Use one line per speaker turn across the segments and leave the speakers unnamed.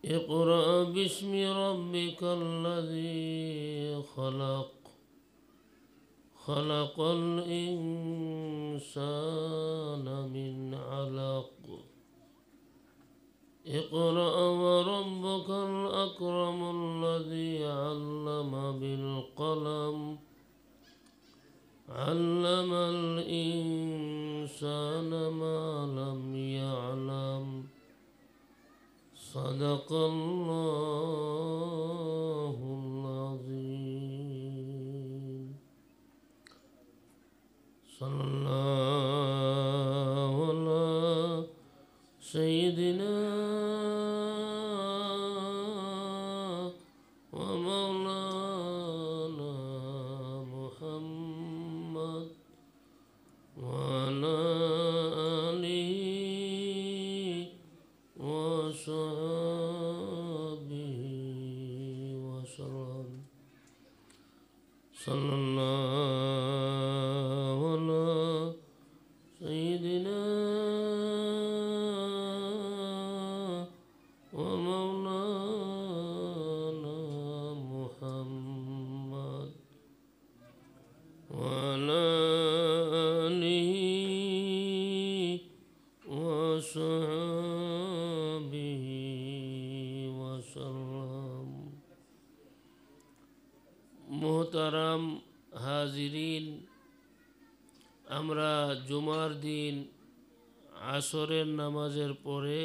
اقرأ باسم ربك الذي خلق خلق الإنسان من علق اقرأ وربك الأكرم الذي علم بالقلم علم الإنسان ما لم يعلم صدق الله العظيم صلى الله على سيدنا ومولانا محمد وعلى آله وصحبه وسلم صلى الله على سيدنا ومولانا محمد وعلى آله وصحبه وسلم মোহতারাম হাজিরিন, আমরা জুমার দিন আসরের নামাজের পরে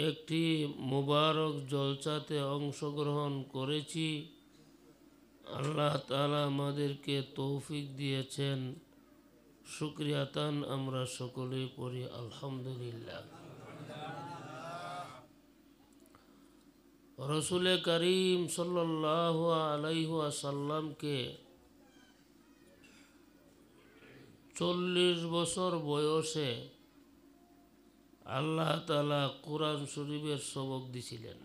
একটি মুবারক জলসাতে অংশগ্রহণ করেছি। আল্লাহ তাআলা আমাদেরকে তৌফিক দিয়েছেন, শুকরিয়াতান আমরা সকলেই পড়ি আলহামদুলিল্লাহ। রসুল করিম সাল্লাল্লাহু আলাইহি ওয়াসাল্লামকে 40 বছর বয়সে আল্লাহ তাআলা কোরআন শরীফের সবক দিছিলেন।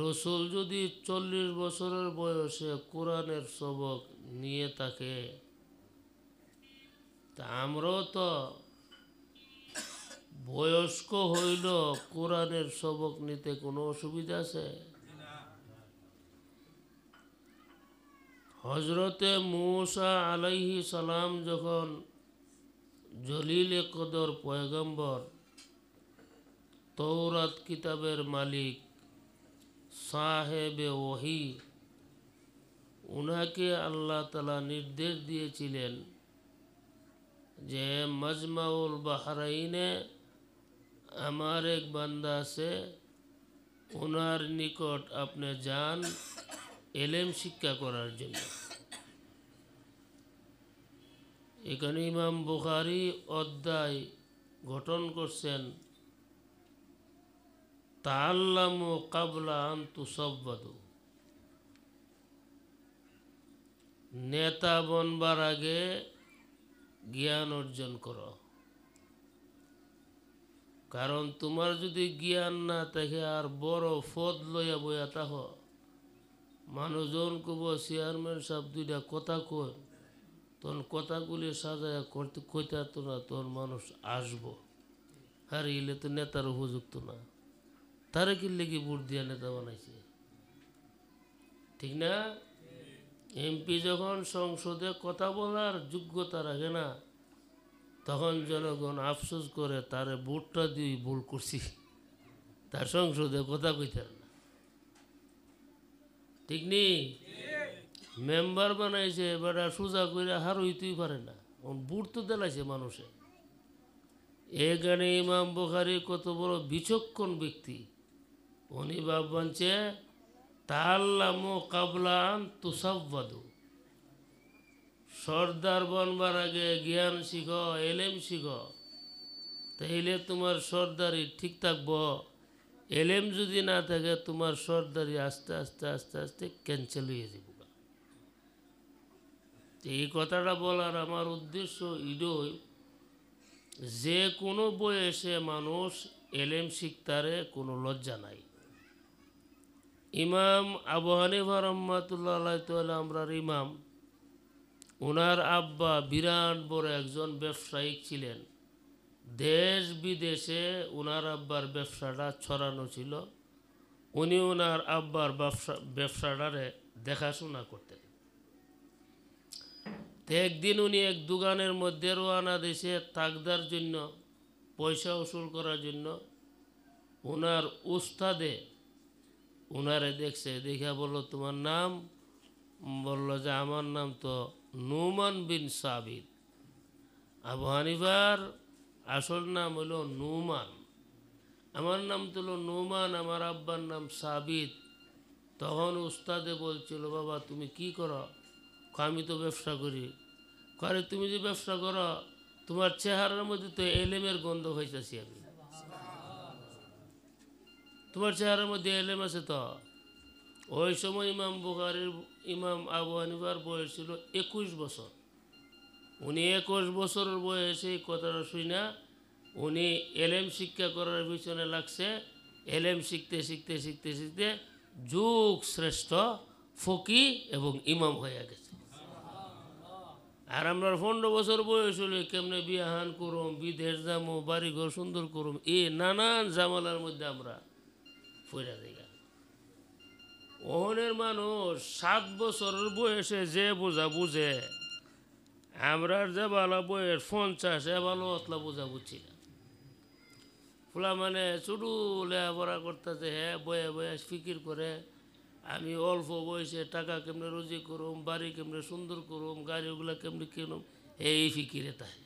রসুল যদি 40 বছরের বয়সে কোরআনের সবক নিয়ে থাকে, তা আমরাও তো বয়স্ক হইল কোরআনের সবক নিতে কোনো অসুবিধা আছে? হজরতে মূসা আলাইহি সালাম যখন জলিল কদর পয়গম্বর, তৌরাত কিতাবের মালিক, সাহেবে ওহী, উনাকে আল্লাহ তাআলা নির্দেশ দিয়েছিলেন যে মাজমাউল বাহরাইনে আমার এক বান্দা আছে, ওনার নিকট আপনি যান এলেম শিক্ষা করার জন্য। এখানে ইমাম বুখারী অধ্যায় গঠন করছেন তাআল্লামু ক্বাবলা আন তুসাব্বাদু, নেতা বনবার আগে জ্ঞান অর্জন করো। কারণ তোমার যদি জ্ঞান না থাকে আর বড় পদ লইয়া বইয়া থাক, মানুষজন কব চেয়ারম্যান সাহেব দুইটা কথা কয়, তখন কথাগুলি সাজায় করতে কইতা তো না, তোর মানুষ আসবো। আর ইলে তো নেতার উপযুক্ত না, তারা কি লেগে ভোট দিয়া নেতা বানাইছে, ঠিক না? এমপি যখন সংসদে কথা বলার যোগ্যতা রাখে না, তখন জনগণ আফসোস করে তারে ভোটটা দিয়ে ভুল করছি, তার সংসদে কথা কইতে না, ঠিক নেই? মেম্বার বানাইছে, বেটা সোজা করে হার হইতেই পারে না, ভোট তো দেলাইছে মানুষে। এখানে ইমাম বুখারী কত বড় বিচক্ষণ ব্যক্তি, উনি ভাবছে তাআল্লামু ক্বাবলা আন তুসাব্বাদু, সর্দার বনবার আগে জ্ঞান শিখো, এলেম শিখো, তাইলে তোমার সর্দারি ঠিক থাকবো। এলেম যদি না থাকে তোমার সর্দারি আস্তে আস্তে আস্তে আস্তে ক্যান্সেল হয়ে যাব। এই কথাটা বলার আমার উদ্দেশ্য ইডই, যে কোনো বয়সে মানুষ এলেম শিখতারে, কোনো লজ্জা নাই। ইমাম আবু হানিফা রাহমাতুল্লাহ আলাইহি তাআলা আমরার ইমাম, ওনার আব্বা বিরাট বড় একজন ব্যবসায়িক ছিলেন। দেশ বিদেশে ওনার আব্বার ব্যবসাটা ছড়ানো ছিল, উনি ওনার আব্বার ব্যবসাটারে দেখাশোনা করতেন। তো একদিন উনি এক দোকানের মধ্যে রোয়ানা দেশে তাকদার জন্য, পয়সা উসুল করার জন্য। ওনার উস্তাদে ওনারে দেখছে, দেখা বলল তোমার নাম? বলল যে আমার নাম তো নুমান বিন সাবিত। আবু হানিফার আসল নাম হলো নুমান, আমার নাম তো হলো নুমান, আমার আব্বার নাম সাবিত। তখন উস্তাদে বলছিল, বাবা তুমি কি করো? আমি তো ব্যবসা করি। আরে তুমি যে ব্যবসা করো, তোমার চেহারার মধ্যে তো এলেমের গন্ধ হইতেছি আমি, তোমার চেহারার মধ্যে এলেম আছে তো। ওই সময় ইমাম আবু হানিফার বয়স ছিল 21 বছর। উনি 21 বছরের বয়সে এই কথাটা শুই না, উনি এলেম শিক্ষা করার পিছনে লাগছে। এলেম শিখতে শিখতে শিখতে শিখতে যুগ শ্রেষ্ঠ ফকি এবং ইমাম হয়ে গেছে। আর আমরা 15 বছর বয়স হলে কেমনে বিয়াহান করুম, বিদেশ যামো, বাড়িঘর সুন্দর করুম, এই নানান জামালার মধ্যে আমরা পড়ে যাই। ওহনের মানুষ 7 বছরের বয়সে যে বোঝা বুঝে, আমরা যে ভালো বয়স 50 এ ভালো অতলা বোঝা বুঝছি না। ফুলা মানে ছোটো লেখাপড়া করতেছে, হ্যাঁ বয়ে বয়ে ফিকির করে আমি অল্প বয়সে টাকা কেমনে রুজি করুম, বাড়ি কেমনে সুন্দর করুম, গাড়িগুলা কেমনে কিনুম, এই ফিকিরে তাই।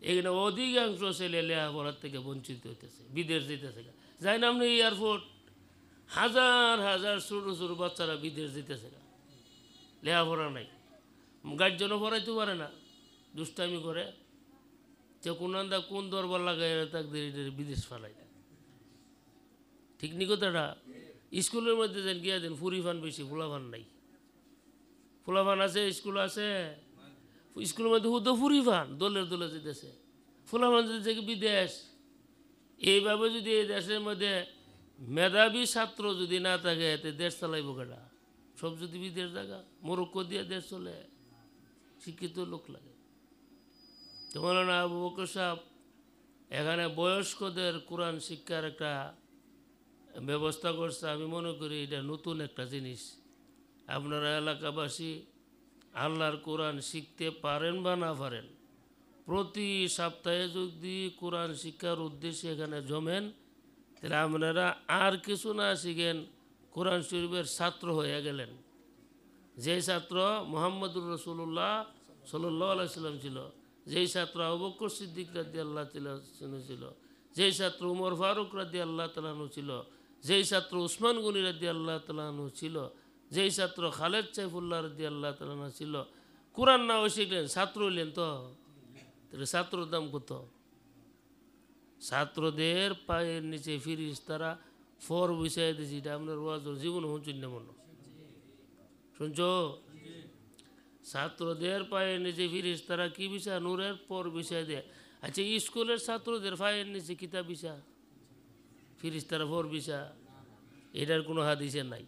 এখানে অধিকাংশ ছেলে লেখাপড়ার থেকে বঞ্চিত হইতেছে, বিদেশ যেতেছে। যাই না আপনি এয়ারপোর্ট, হাজার হাজার ছোটো ছোটো বাচ্চারা বিদেশ যেতেছে, লেখাপড়া নাই, গাড়ির জন্য পড়াইতে পারে না, দুষ্টামি করে। কোন দরবার লাগাই তাদের বিদেশ ফেলাই না। ঠিক নি কথাটা? স্কুলের মধ্যে যেন গিয়া দেন ফুরিফান বেশি, ফুলাফান নাই। ফুলাফান আছে, স্কুল আছে, স্কুলের মধ্যে হুদ ফুরিফান দলের দলে যেতেছে, ফুলাফান যেতেছে বিদেশ। এইভাবে যদি এই দেশের মধ্যে মেধাবী ছাত্র যদি না থাকে, এতে দেশ চালাইব কেটা? সব যদি বিদেশ জায়গা, মরক্কো দিয়ে দেশ চলে, শিক্ষিত লোক লাগে। তো মৌলানা আবু বকর সাহেব এখানে বয়স্কদের কোরআন শিক্ষার একটা ব্যবস্থা করছে। আমি মনে করি এটা নতুন একটা জিনিস। আপনারা এলাকাবাসী আল্লাহর কোরআন শিখতে পারেন বা না পারেন, প্রতি সপ্তাহে যদি কোরআন শিক্ষার উদ্দেশ্যে এখানে জমেন, তাহলে আপনারা আর কিছু না শিখেন, কোরআন শরীফের ছাত্র হয়ে গেলেন। যেই ছাত্র মুহাম্মদুর রাসূলুল্লাহ সাল্লাল্লাহু আলাইহি সাল্লাম ছিল, যেই ছাত্র আবু বকর সিদ্দিক রাদিয়াল্লাহু তাআলা ছিল, যেই ছাত্র উমর ফারুক রাদিয়াল্লাহু তাআলা ছিল, যেই ছাত্র উসমান গনি রাদিয়াল্লাহু তাআলা ছিল, যেই ছাত্র খালেদ সাইফুল্লাহ রাদিয়াল্লাহু তাআলা ছিল, কোরআন না শিখলেন, ছাত্র হইলেন তো। তাহলে ছাত্রর দাম কত? ছাত্রদের পায়ের নিচে ফিরিস্তারা ফর বিছাই দিয়েছি, এটা আপনার ওয়াজের জীবন শুনছেন না মনে শুনছ? ছাত্রদের পায়ের নিচে ফিরিস্তারা কি বিছা? নূরের পর বিছাই দেয়। আচ্ছা, স্কুলের ছাত্রদের পায়ের নিচে কিতাব বিছা, ফিরিস্তারা পর বিছা, এটার কোনো হাদিসে নাই।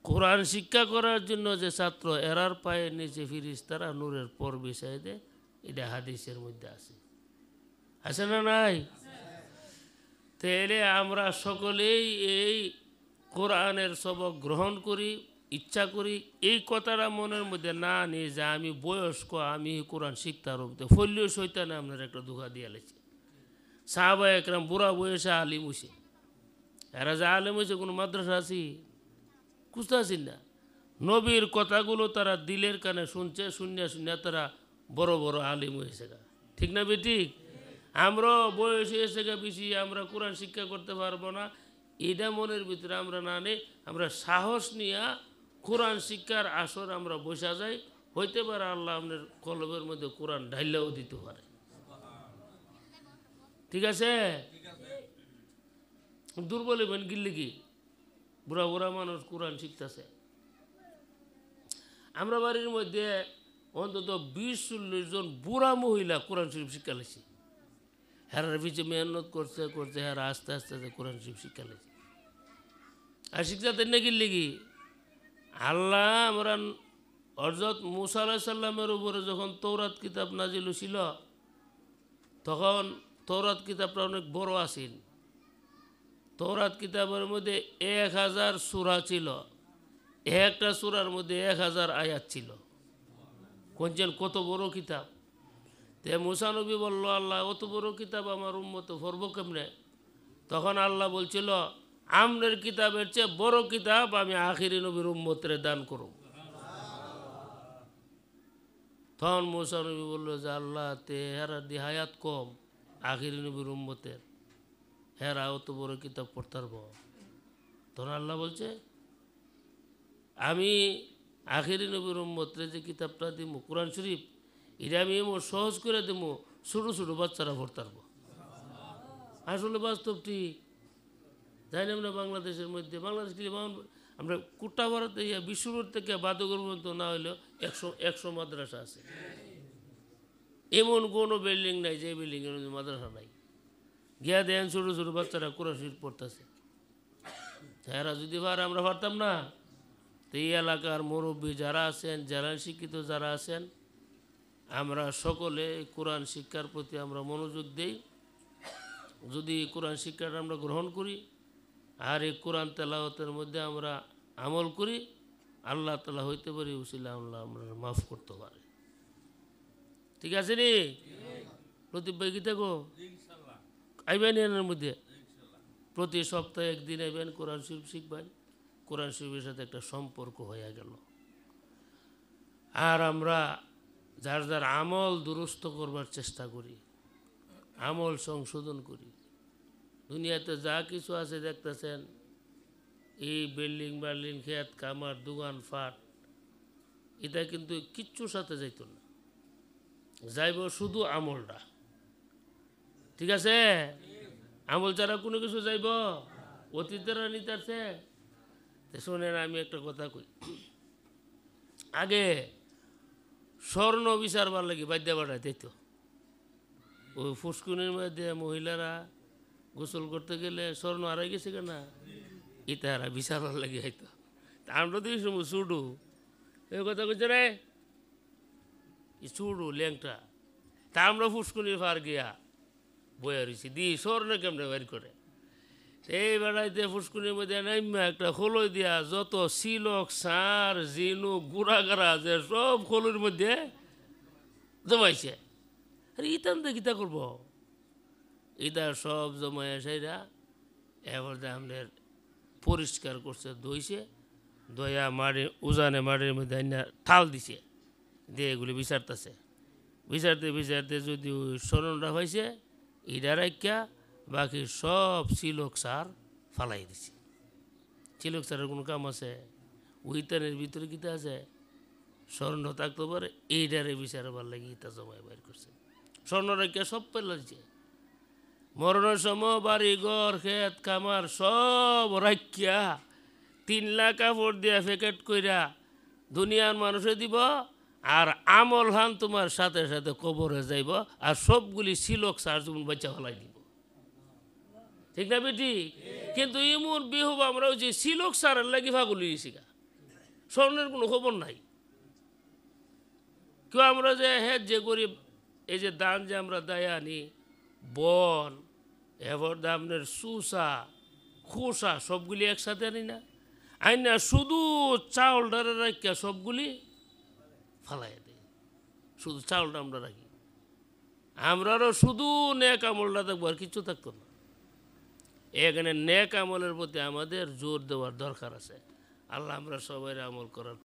কোরআন শিক্ষা করার জন্য যে ছাত্র, এরার পায়ের নিচে ফিরিস্তারা নূরের পর বিছাই দেয়, এটা হাদিসের মধ্যে আছে, আছে না নাই? তাহলে আমরা সকলেই এই কোরআনের সবক গ্রহণ করি, ইচ্ছা করি। এই কথাটা মনের মধ্যে না নিয়ে যে আমি বয়স্ক, আমি কোরআন শিখতে পারবো, ফল্লীয় শৈতানে আপনার একটা ধোঁকা দিয়ে লেছে। সাহাবা একরাম বুড়া বয়সে আলিম হইছে, এরা যে আলিম হয়েছে কোনো মাদ্রাসা আছি খুঁজতে আসেন না। নবীর কথাগুলো তারা দিলের কানে শুনছে, শুনিয়া শুনিয়া তারা বড় বড় আলিম হয়েছে। ঠিক না বেঠিক? আমরা বয়সে এসে বেশি, আমরা কোরআন শিক্ষা করতে পারবো না, এটা মনের ভিতরে আমরা না নেই। আমরা সাহস নিয়ে কোরআন শিক্ষার আসর আমরা বসা যাই, হইতে পারে আল্লাহ আপনার কলবের মধ্যে কোরআন ঢাইলেও দিতে পারে। ঠিক আছে? দুর্বল হইবেন গিল্লি কি? বুড়া বুড়া মানুষ কোরআন শিখতেছে। আমরা বাড়ির মধ্যে অন্তত 20-40 জন বুড়া মহিলা কোরআন শরীফ শিক্ষা লেছি। হেরার পিছিয়ে মেহনত করছে করছে, হেরা আস্তে আস্তে কোরআন শরীফ শিক্ষা লেছি। আর শিক্ষাতে না গিল্লি কি? আল্লাহ আমরা হযরত মুসা আলাইহিস সালামের উপরে যখন তৌরাত কিতাব নাজিল ছিল, তখন তৌরাত কিতাবটা অনেক বড় আছিল। তৌরাত কিতাবের মধ্যে 1000 সূরা ছিল, একটা সূরার মধ্যে 1000 আয়াত ছিল। কোনছেন কত বড় কিতাব। তে মুসা নবী বলল, আল্লাহ অত বড় কিতাব আমার উম্মত পড়ব কেমনে? তখন আল্লাহ বলছিল, আমনের কিতাবের চেয়ে বড় কিতাব আমি আখিরি নবীর উম্মতরে দান করব। তখন মুসা নবী বলল যে আল্লাহ তে হেরা দি হায়াত কম, আখিরি নবীর উম্মতের হেরা অত বড় কিতাব পড়তে পারব? তখন আল্লাহ বলছে, আমি আখিরি নবীর উম্মতরে যে কিতাবটা দিব কোরআন শরীফ, এটা আমি এমন সহজ করে দেবো ছোটো ছোটো বাচ্চারা পড়তে পারবো। আসলে বাস্তব ঠিক। জানি আমরা বাংলাদেশের মধ্যে, বাংলাদেশ আমরা কুটা ভারতে বিশ্বরোড থেকে বাদগর পর্যন্ত না হইলেও 100 মাদ্রাসা আছে। এমন কোনো বিল্ডিং নাই যে বিল্ডিংয়ের মধ্যে মাদ্রাসা নাই। গিয়া দেন ছোটো ছোটো বাচ্চারা কোরআন শরীফ পড়তেছে। এরা যদি পারে আমরা পারতাম না? তো এই এলাকার মুরব্বী যারা আছেন, যারা শিক্ষিত যারা আছেন, আমরা সকলে কোরআন শিক্ষার প্রতি আমরা মনোযোগ দেই। যদি কোরআন শিক্ষাটা আমরা গ্রহণ করি আর এই কোরআন তেলাওয়াতের মধ্যে আমরা আমল করি, আল্লাহ তাআলা হইতে পারি উসিলা আল্লাহ আমরা মাফ করতে পারে। ঠিক আছে রে প্রদীপ ভাই? কি থাকো আইবেন এর মধ্যে প্রতি সপ্তাহে একদিন আইবেন, কোরআন শরীফ শিখবেন। কোরআন শরীফের সাথে একটা সম্পর্ক হয়ে গেল। আর আমরা যার যার আমল দুরুস্ত করবার চেষ্টা করি, আমল সংশোধন করি। দুনিয়াতে যা কিছু আছে দেখতেছেন, এই বিল্ডিং বার্লিং, খেত কামার, দোকান ফাট, এটা কিন্তু কিচ্ছুর সাথে যাইত না, যাইব শুধু আমলটা। ঠিক আছে? আমল ছাড়া কোনো কিছু যাইব? অতীতেরা নিতে। শোনেন, আমি একটা কথা কই। আগে স্বর্ণ বিচারবার লাগে বাদ্যা বাড়ায় দিত। ওই ফুসকুনির মধ্যে মহিলারা গোসল করতে গেলে স্বর্ণ হারাই গেছে কেনা, ইতারা বিচারবার লাগে হয়তো। আমরা তো এই সময় চুডু এই কথা কইছে রে, চুডু ল্যাংটা। তা আমরা ফুসকুনির ফার গিয়া বইয়া রয়েছি, দি স্বর্ণ কেমনে বের করে। এই বেড়াইতে ফুসকুনির মধ্যে নাইমা একটা খোলই দিয়া যত সিলক সার জিনু গুড়াগাড়া যে সব খোলের মধ্যে জমাইছে। আরে ইতান দিয়ে কিতা করবো? ইটা সব জমাইয়া সেইরা এবার আমাদের পরিষ্কার করছে, ধুইছে, দয়া মাড়ি উজানে মাটির মধ্যে ঠাল দিছে, দিয়ে এগুলি বিচারতেছে। বিচারতে যদি ওই স্মরণটা হয়েছে, ইটা রাখিয়া বাকি সব সিলক সার ফালাই দিছে। সিলক সারের কোনো কাম আছে? উইতানের ভিতরে কিতা আছে? স্বর্ণ থাকতে পারে, এইটারে বিচারবার লাগে ইটা জমাই বাইর করছে। স্বর্ণ রাখিয়া সব পেলা দিছে। মরণের সময় বাড়ি ঘর খেত খামার সব রাখিয়া 3 লাখ কাপড় দিয়া প্যাকেট কইরা দুনিয়ার মানুষে দিব, আর আমল হান তোমার সাথে সাথে কবরে যাইব, আর সবগুলি সিলক সার যেমন বাচ্চা ফেলাই দিব। ঠিক না বেটি? কিন্তু এমন বিহুব আমরা ওই যে সিলক সারের লাগি ফাগুলি শিখা, স্বর্ণের কোনো খবর নাই। কেউ আমরা যে হ্যাঁ যে গরিব, এই যে দান যে আমরা দায় আনি, বন এবার আপনার সুসা খোসা সবগুলি একসাথে আনি না, আই না শুধু চাউলটারে রাখিয়া সবগুলি ফালাই দেয়। শুধু চাউলটা আমরা রাখি, আমরারও শুধু নেক আমলটা থাকবো, আর কিছু থাকতো না। এখানে নেক আমলের প্রতি আমাদের জোর দেওয়ার দরকার আছে। আল্লাহ আমরা সবাই আমল করার